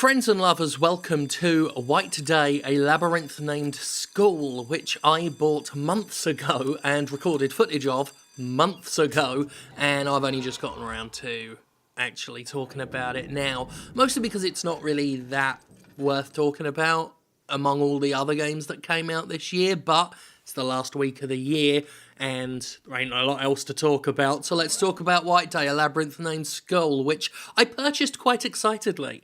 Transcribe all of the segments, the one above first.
Friends and lovers, welcome to White Day, a labyrinth-named school, which I bought months ago and recorded footage of months ago, and I've only just gotten around to actually talking about it now, mostly because it's not really that worth talking about among all the other games that came out this year, but it's the last week of the year, and there ain't a lot else to talk about, so let's talk about White Day, a labyrinth-named skull, which I purchased quite excitedly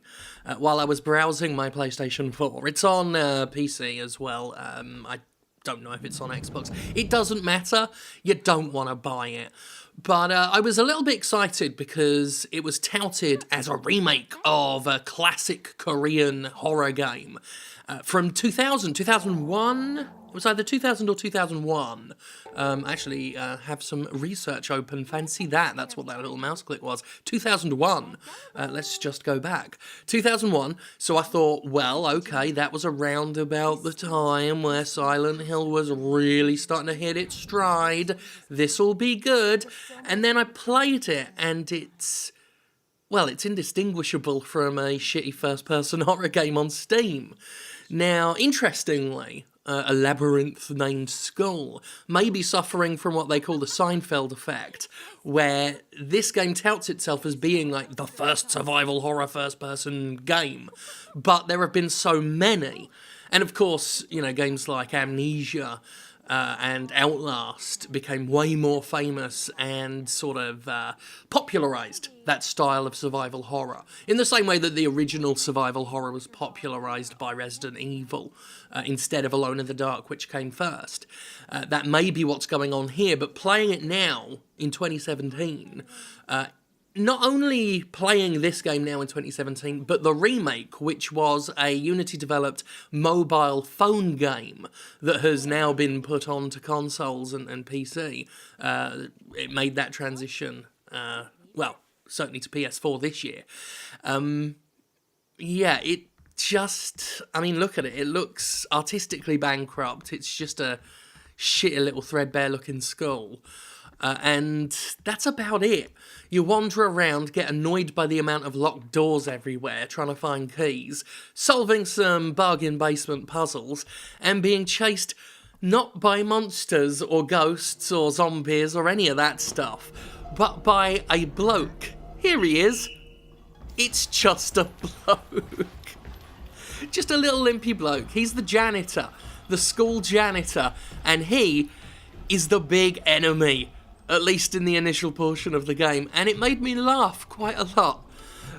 while I was browsing my PlayStation 4. It's on PC as well. I don't know if it's on Xbox. It doesn't matter. You don't want to buy it. But I was a little bit excited because it was touted as a remake of a classic Korean horror game from 2001. It was either 2000 or 2001. Actually, have some research open. Fancy that. That's what that little mouse click was. 2001. Let's just go back. 2001. So I thought, well, okay, that was around about the time where Silent Hill was really starting to hit its stride. This'll be good. And then I played it, and it's indistinguishable from a shitty first-person horror game on Steam. Now, interestingly, a labyrinth-named skull may be suffering from what they call the Seinfeld effect, where this game touts itself as being like the first survival horror first-person game, but there have been so many. And of course, you know, games like Amnesia and Outlast became way more famous and sort of popularised that style of survival horror, in the same way that the original survival horror was popularised by Resident Evil instead of Alone in the Dark, which came first. That may be what's going on here, but playing it now, in 2017, not only playing this game now in 2017, but the remake, which was a Unity-developed mobile phone game that has now been put onto consoles and PC, it made that transition, certainly to PS4 this year. It just, I mean, look at it. It looks artistically bankrupt. It's just a shitty little threadbare-looking skull. And that's about it. You wander around, get annoyed by the amount of locked doors everywhere, trying to find keys, solving some bargain basement puzzles, and being chased not by monsters or ghosts or zombies or any of that stuff, but by a bloke. Here he is. It's just a bloke. Just a little limpy bloke. He's the janitor, the school janitor, and he is the big enemy, at least in the initial portion of the game. And it made me laugh quite a lot,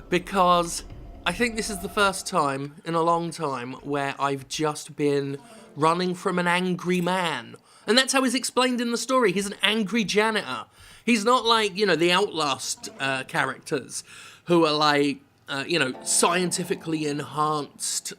because I think this is the first time in a long time where I've just been running from an angry man. And that's how he's explained in the story. He's an angry janitor. He's not like, you know, the Outlast characters who are like, scientifically enhanced,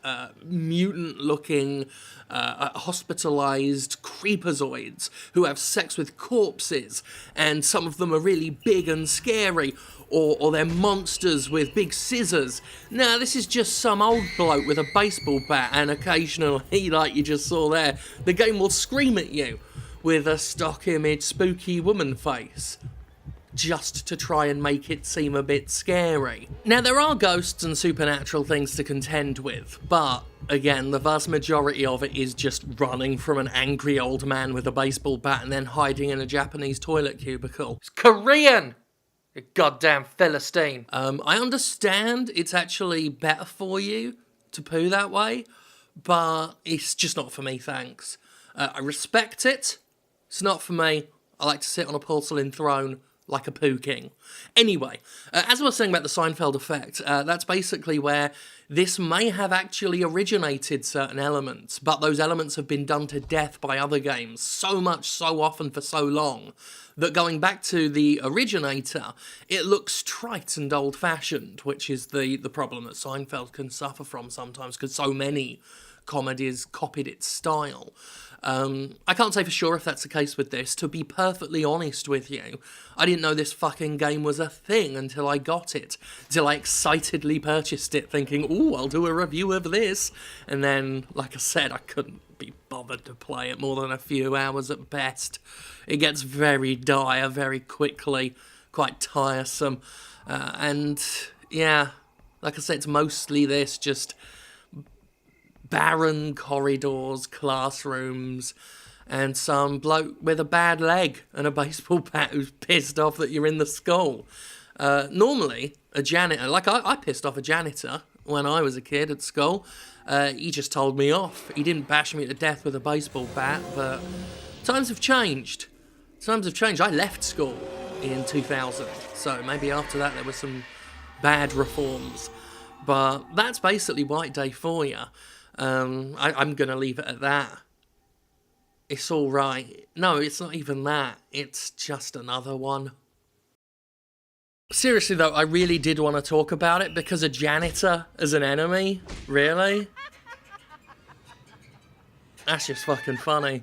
mutant-looking, hospitalized creepazoids who have sex with corpses, and some of them are really big and scary, or they're monsters with big scissors. No, this is just some old bloke with a baseball bat, and occasionally, like you just saw there, the game will scream at you with a stock image spooky woman face, just to try and make it seem a bit scary. Now, there are ghosts and supernatural things to contend with, but again, the vast majority of it is just running from an angry old man with a baseball bat and then hiding in a Japanese toilet cubicle. It's Korean! You goddamn Philistine. I understand it's actually better for you to poo that way, but it's just not for me, thanks. I respect it. It's not for me. I like to sit on a porcelain throne like a poo king. Anyway, as I was saying about the Seinfeld effect, that's basically where this may have actually originated certain elements, but those elements have been done to death by other games so much, so often, for so long, that going back to the originator, it looks trite and old-fashioned, which is the problem that Seinfeld can suffer from sometimes, because so many comedies copied its style. I can't say for sure if that's the case with this. To be perfectly honest with you, I didn't know this fucking game was a thing until I got it. Until I excitedly purchased it, thinking, ooh, I'll do a review of this. And then, like I said, I couldn't be bothered to play it more than a few hours at best. It gets very dire very quickly, quite tiresome. And, yeah, Like I said, it's mostly this, just barren corridors, classrooms, and some bloke with a bad leg and a baseball bat who's pissed off that you're in the school. Normally, a janitor, like I pissed off a janitor when I was a kid at school. He just told me off. He didn't bash me to death with a baseball bat, but times have changed. Times have changed. I left school in 2000, so maybe after that there were some bad reforms. But that's basically White Day for you. I'm going to leave it at that. It's all right. No, it's not even that. It's just another one. Seriously, though, I really did want to talk about it because a janitor as an enemy? Really? That's just fucking funny.